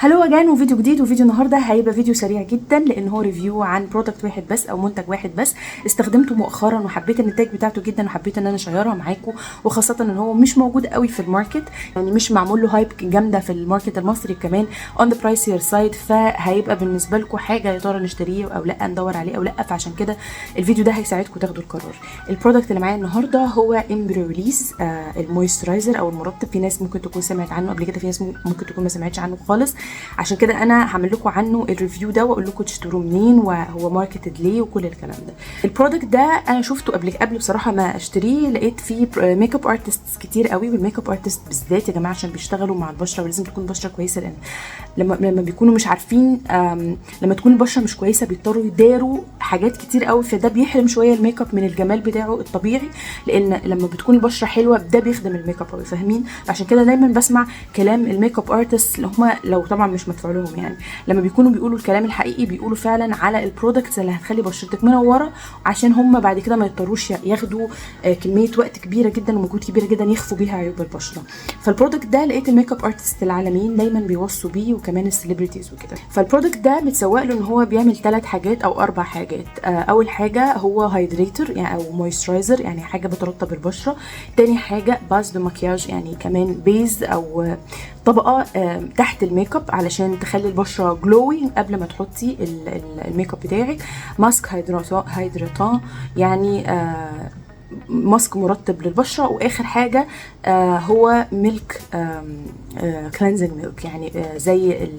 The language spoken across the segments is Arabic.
هلو اجان وفيديو جديد. وفيديو النهارده هيبقى فيديو سريع جدا لان هو ريفيو عن برودكت واحد بس او منتج واحد بس استخدمته مؤخرا وحبيت النتائج بتاعته جدا وحبيت ان انا اشيرها معاكم، وخاصه ان هو مش موجود قوي في الماركت، يعني مش معمول له هايب جامده في الماركت المصري كمان اون ذا برايسير سايد، فهيبقى بالنسبه لكم حاجه يا ترى نشتريه او لا، ندور عليه او لا. فعشان كده الفيديو ده هيساعدكم تاخدوا القرار. البرودكت اللي معايا النهارده هو امبريوليز المويسترايزر او المرطب. في ناس ممكن تكون سمعت عنه قبل كده، في ناس ممكن تكون ما سمعتش عنه خالص. عشان كده انا هعمل لكم عنه الريفيو ده واقول لكم تشتروه منين وهو ماركتد ليه وكل الكلام ده. البرودكت ده انا شفته قبل بصراحه ما اشتريه، لقيت فيه ميك اب ارتستس كتير قوي، والميك اب ارتست بالذات يا جماعه عشان بيشتغلوا مع البشره ولازم تكون بشره كويسه، لان لما بيكونوا مش عارفين، لما تكون البشره مش كويسه بيضطروا يداروا حاجات كتير قوي، فده بيحرم شويه الميك اب من الجمال بتاعه الطبيعي، لان لما بتكون البشره حلوه ده بيخدم الميك اب قوي، فاهمين؟ عشان كده دايما بسمع كلام الميك اب ارتست اللي هم لو طبعا مش مدفوع لهم، يعني لما بيكونوا بيقولوا الكلام الحقيقي بيقولوا فعلا على البرودكتس اللي هتخلي بشرتك منوره، عشان هم بعد كده ما يضطروش ياخدوا كميه وقت كبيره جدا ومجهود كبير جدا يخفوا بيها عيوب البشره. فالبرودكت ده لقيت الميك اب ارتست العالميين دايما بيوصوا بيه وكمان السليبرتيز وكده. فالبرودكت ده بتسوق له ان هو بيعمل 3 حاجات او 4 حاجات. اول حاجه هو هايدريتور يعني او مويسترايزر، يعني حاجه بترطب البشره. تاني حاجه باز دو مكياج، يعني كمان بيز او طبقه تحت الميك اب علشان تخلي البشره جلوينج قبل ما تحطي الميك اب بتاعك. ماسك هيدراتان يعني ماسك مرطب للبشره. واخر حاجه هو ميلك كلينزنج ميلك، يعني زي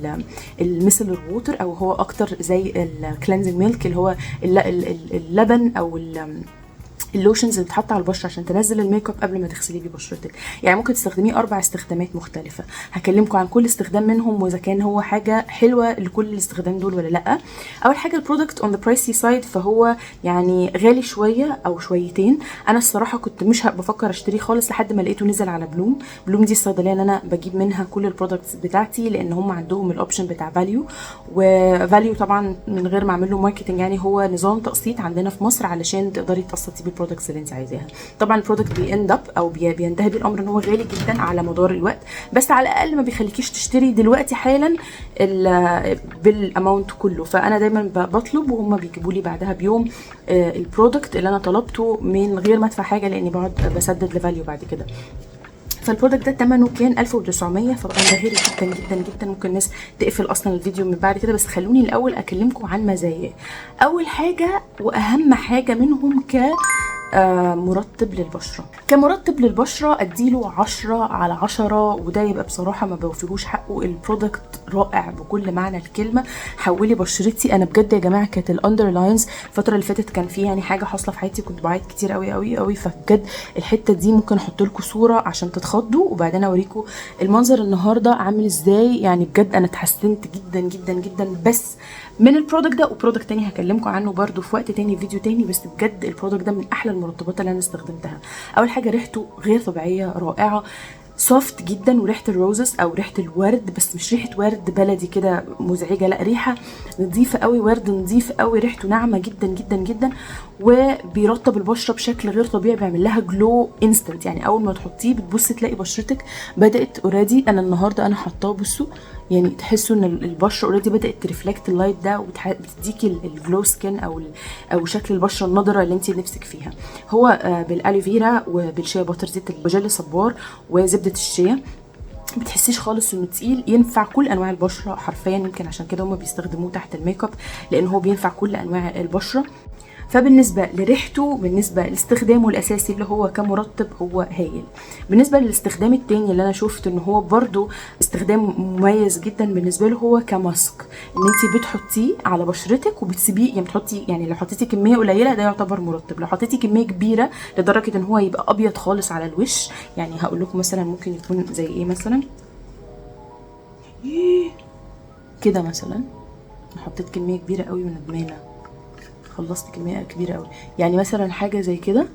المثل الووتر، او هو اكتر زي الكلينزنج ميلك اللي هو اللبن او اللوشنز اللي بتحط على البشره عشان تنزل الميك اب قبل ما تغسليه ببشرتك. يعني ممكن تستخدميه 4 استخدامات مختلفه، هكلمكم عن كل استخدام منهم واذا كان هو حاجه حلوه لكل الاستخدام دول ولا لا. اول حاجه البرودكت اون ذا برايسي سايد، فهو يعني غالي شويه او شويتين. انا الصراحه كنت مش بفكر اشتريه خالص لحد ما لقيته نزل على بلوم دي الصيدليه اللي انا بجيب منها كل البرودكتس بتاعتي، لان هم عندهم الاوبشن بتاع فاليو. وفاليو طبعا من غير ما اعمل له ماركتنج، يعني هو نظام تقسيط عندنا في مصر علشان تقدري تقسطي بالبرودكتس اللي انت عايزاها. طبعا البرودكت بيند اب او بينتهي بالامر ان هو غالي جدا على مدار الوقت، بس على الاقل ما بيخليكيش تشتري دلوقتي حالا بالاماونت كله. فانا دايما بطلب وهم بيجيبوا لي بعدها بيوم البرودكت اللي انا طلبته من غير ما ادفع حاجه، لاني بقعد بسدد لفاليو بعد كده. فالبرودكت ده ثمنه كان 1900، فطبعا ده غالي جدا جدا جدا. ممكن الناس تقفل اصلا الفيديو من بعد كده، بس خلوني الاول اكلمكم عن مزاياه. اول حاجه واهم حاجه منهم مرطب للبشرة. كمرطب للبشرة اديله 10/10، وده يبقى بصراحة ما بوفيهوش حقه. البرودكت رائع بكل معنى الكلمة، حولي بشرتي. انا بجد يا جماعة كانت الاندرلاينز الفترة اللي فاتت كان في يعني حاجة حاصلة في حياتي، كنت بعيط كتير قوي قوي قوي، فبجد الحتة دي ممكن احط لكم صورة عشان تتخضوا وبعدين اوريكم المنظر النهاردة عامل ازاي. يعني بجد انا اتحسنت جدا جدا جدا بس من البرودكت ده، وبرودكت تاني هكلمكم عنه برضو في وقت تاني فيديو تاني. بس بجد البرودكت ده من احلى المرطبات اللي انا استخدمتها. اول حاجه ريحته غير طبيعيه رائعه، سوفت جدا، وريحه الروزز او ريحه الورد، بس مش ريحه ورد بلدي كده مزعجه، لا ريحه نظيفه قوي، ورد نظيف قوي، ريحته ناعمه جدا جدا جدا، وبيرطب البشره بشكل غير طبيعي، بيعمل لها جلو انستنت. يعني اول ما تحطيه بتبصي تلاقي بشرتك بدات اوريدي. انا النهارده انا حاطاه، بصوا يعني تحسوا ان البشره اوريدي بدات ترفلكت اللايت ده وبتديكي الجلو سكين او شكل البشره النضره اللي انت نفسك فيها. هو بالالوفيرا وبالشيا باتر، زيت الجل صبار وزبده الشيا. بتحسيش خالص انه تقيل، ينفع كل انواع البشره حرفيا، يمكن عشان كده هم بيستخدموه تحت الميك اب لان هو بينفع كل انواع البشره. فبالنسبه لريحته، بالنسبه لاستخدامه الاساسي اللي هو كمرطب، هو هايل. بالنسبه للاستخدام التاني اللي انا شفت ان هو برضو استخدام مميز جدا بالنسبه له، هو كماسك، ان انت بتحطيه على بشرتك وبتسيبيه، يعني بتحطي، يعني لو حطيتي كميه قليله ده يعتبر مرطب، لو حطيتي كميه كبيره لدرجه ان هو يبقى ابيض خالص على الوش، يعني هقول لكم مثلا ممكن يكون زي ايه مثلا كده. مثلا حطيت كميه كبيره قوي وندمانه، خلصت كميه كبيره قوي، يعني مثلا حاجه زي كده،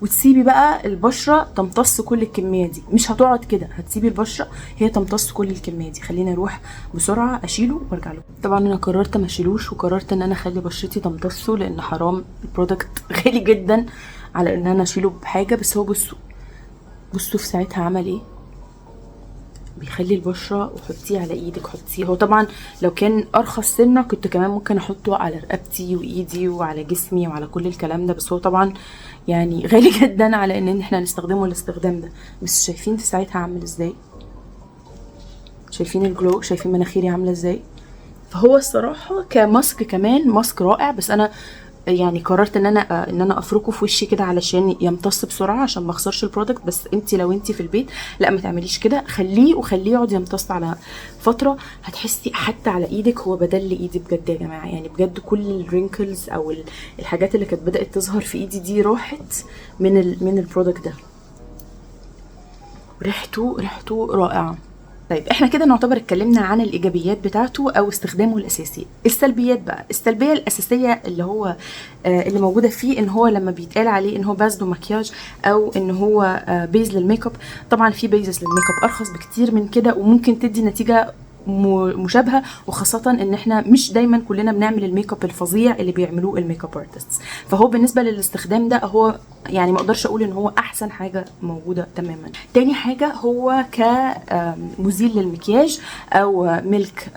وتسيبي بقى البشره تمتص كل الكميه دي. مش هتقعد كده، هتسيبي البشره هي تمتص كل الكميه دي. خليني اروح بسرعه اشيله وارجع لكم. طبعا انا قررت ما اشيلوش، وقررت ان انا اخلي بشرتي تمتصه، لان حرام البرودكت غالي جدا على ان انا اشيله بحاجه. بس هو بصوا بصوا في ساعتها عمل ايه، بيخلي البشرة وحطيه على ايدك، حطيه. هو طبعا لو كان ارخص سنة كنت كمان ممكن احطه على رقبتي وايدي وعلى جسمي وعلى كل الكلام ده، بس هو طبعا يعني غالي جدا على ان احنا نستخدمه الاستخدام ده. بس شايفين في ساعتها عامل ازاي، شايفين الجلو، شايفين مناخيري عاملة ازاي. فهو الصراحة كماسك كمان ماسك رائع، بس انا يعني قررت ان انا افركه في وشي كده علشان يمتص بسرعه عشان ما اخسرش البرودكت. بس انت لو انت في البيت لا ما تعمليش كده، خليه وخليه يقعد يمتص على فتره، هتحسي حتى على ايدك هو بدل ايدي بجد يا جماعه. يعني بجد كل الرينكلز او الحاجات اللي كانت بدات تظهر في ايدي دي راحت من البرودكت ده. ريحته رائعه. طيب احنا كده نعتبر اتكلمنا عن الايجابيات بتاعته او استخدامه الاساسي. السلبيات بقى، السلبيه الاساسيه اللي هو اللي موجوده فيه ان هو لما بيتقال عليه ان هو باز دو مكياج او ان هو بيز للميك اب، طبعا في بيزز للميك اب ارخص بكتير من كده وممكن تدي نتيجه مشابهه، وخاصه ان احنا مش دايما كلنا بنعمل الميك اب الفظيع اللي بيعملوه الميك اب ارتستس. فهو بالنسبه للاستخدام ده هو يعني ما اقدرش اقول ان هو احسن حاجه موجوده تماما. تاني حاجه هو كمزيل للمكياج او ميلك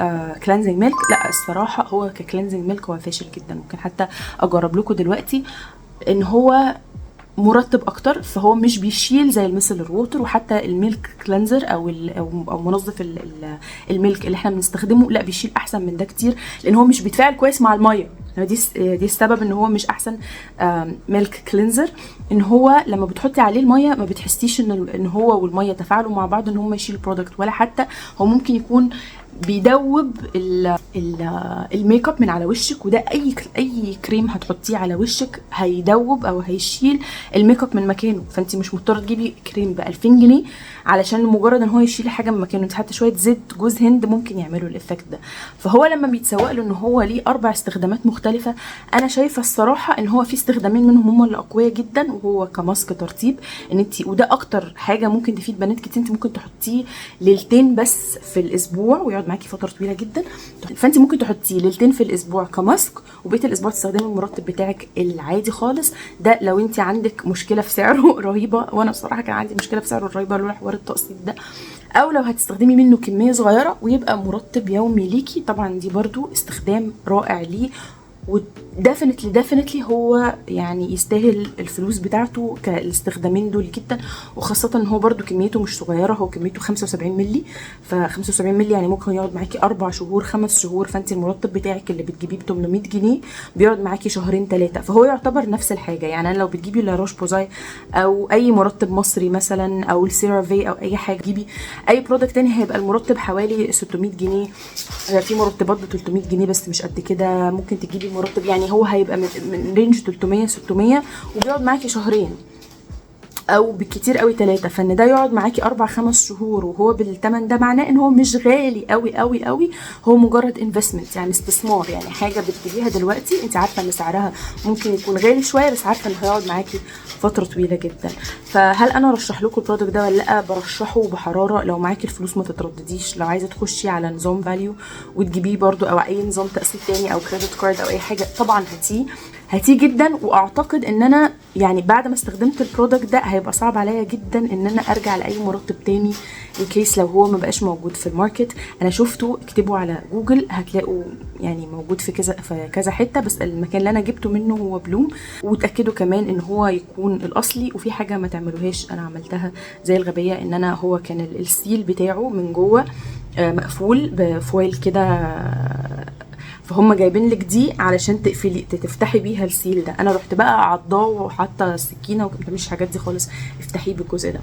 كلينزنج ميلك، لا الصراحه هو ككلينزنج ميلك هو فاشل جدا. ممكن حتى اجرب لكم دلوقتي ان هو مرطب اكتر، فهو مش بيشيل زي الميسلر ووتر. وحتى الميلك كلينزر او منظف الميلك اللي احنا بنستخدمه لا بيشيل احسن من ده كتير، لان هو مش بيتفاعل كويس مع الميه. دي السبب ان هو مش احسن ميلك كلينزر، ان هو لما بتحطي عليه الميه ما بتحسيش ان هو والميه تفاعلوا مع بعض ان هم يشيل البرودكت، ولا حتى هو ممكن يكون بيدوب الميك اب من على وشك. وده اي كريم هتحطيه على وشك هيدوب او هيشيل الميك اب من مكانه. فانت مش مضطره تجيبي كريم ب 2000 جنيه علشان مجرد ان هو يشيل حاجه من مكانه. انت حتى شويه زيت جوز هند ممكن يعملوا الايفكت ده. فهو لما بيتسوق له ان هو ليه 4 استخدامات مختلفه، انا شايفه الصراحه ان هو في استخدامين منهم هم اللي اقوياء جدا، وهو كماسك ترطيب. ان انت وده اكتر حاجه ممكن تفيد بنات كتير، انت ممكن تحطيه ليلتين بس في الاسبوع ويقعد معاكي فتره طويله جدا. فانت ممكن تحطيه ليلتين في الاسبوع كماسك، وبقيه الاسبوع تستخدمي المرطب بتاعك العادي خالص. ده لو انت عندك مشكله في سعره رهيبه، وانا بصراحه كان عندي مشكله في سعره رهيبه لولا حوار التقسيط ده. او لو هتستخدمي منه كميه صغيره ويبقى مرطب يومي ليكي، طبعا دي برضو استخدام رائع ليه. وديفنتلي هو يعني يستاهل الفلوس بتاعته كالاستخدامين دول جدا. وخاصة ان هو برضو كميته مش صغيرة، هو كميته 75 ملي، ف 75 ملي يعني ممكن يقعد معاكي 4 شهور 5 شهور. فانت المرطب بتاعك اللي بتجيبيه ب 800 جنيه بيقعد معاكي شهرين 3. فهو يعتبر نفس الحاجة. يعني انا لو بتجيبي لا روش بوزاي او اي مرطب مصري مثلا او السيرافي او اي حاجة، تجيبي اي برودكت تاني هيبقى المرطب حوالي 600 جنيه. في مرطبات ب 300 جنيه بس مش قد كده. ممكن تجيبي مرطب يعني هو هيبقى من رينج 300 600 وبيقعد معاكي شهرين او بالكتير قوي 3. فان ده يقعد معاكي 4 5 شهور وهو بالثمن ده، معناه ان هو مش غالي قوي قوي قوي. هو مجرد انفستمنت، يعني استثمار، يعني حاجه بتجيبيها دلوقتي انت عارفه ان سعرها ممكن يكون غالي شويه، بس عارفه ان هيقعد معاكي فتره طويله جدا. فهل انا ارشح لكم البرودكت ده ولا لا؟ برشحه بحراره. لو معاكي الفلوس ما تتردديش. لو عايزه تخشي على نظام فاليو وتجيبيه برده، او اي نظام تقسيط تاني او كريدت كارد او اي حاجه، طبعا هاتيه جدا. واعتقد ان انا يعني بعد ما استخدمت البرودكت ده هيبقى صعب عليا جدا ان انا ارجع لاي مرطب تاني ان كيس لو هو ما بقاش موجود في الماركت. انا شفته، اكتبوا على جوجل هتلاقوا يعني موجود في كذا حته، بس المكان اللي انا جبته منه هو بلوم. وتاكدوا كمان ان هو يكون الاصلي. وفي حاجه ما تعملوهاش انا عملتها زي الغبيه، ان انا هو كان السيل بتاعه من جوه مقفول بفويل كده، فهم جايبين لك دي علشان تفتحي بيها السيل ده. انا رحت بقى عضاه وحاطه السكينه وما بتعملش الحاجات دي خالص، افتحيه بالجزء ده.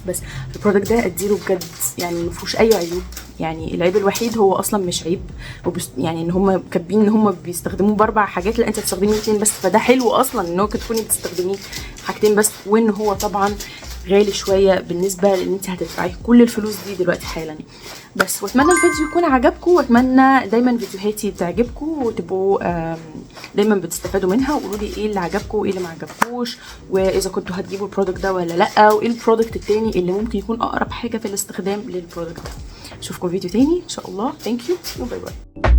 بس البرودكت ده اديله بجد يعني ما فيهوش اي عيوب. يعني العيب الوحيد هو اصلا مش عيب، يعني ان هم كاتبين ان هم بيستخدموه ب4 حاجات، لا انت بتستخدميه 2 بس. فده حلو اصلا ان هو تكوني بتستخدميه حاجتين بس. وان هو طبعا غالي شويه بالنسبه لان انت هتدفعي كل الفلوس دي دلوقتي حالا. بس واتمنى الفيديو يكون عجبكم، واتمنى دايما فيديوهاتي تعجبكم وتبقوا دايما بتستفادوا منها. وقولوا لي ايه اللي عجبكم وايه اللي ما عجبكوش، واذا كنتوا هتجيبوا البرودكت ده ولا لا، وايه البرودكت التاني اللي ممكن يكون اقرب حاجه في الاستخدام للبرودكت ده. اشوفكم فيديو تاني ان شاء الله. ثانك يو وباي باي.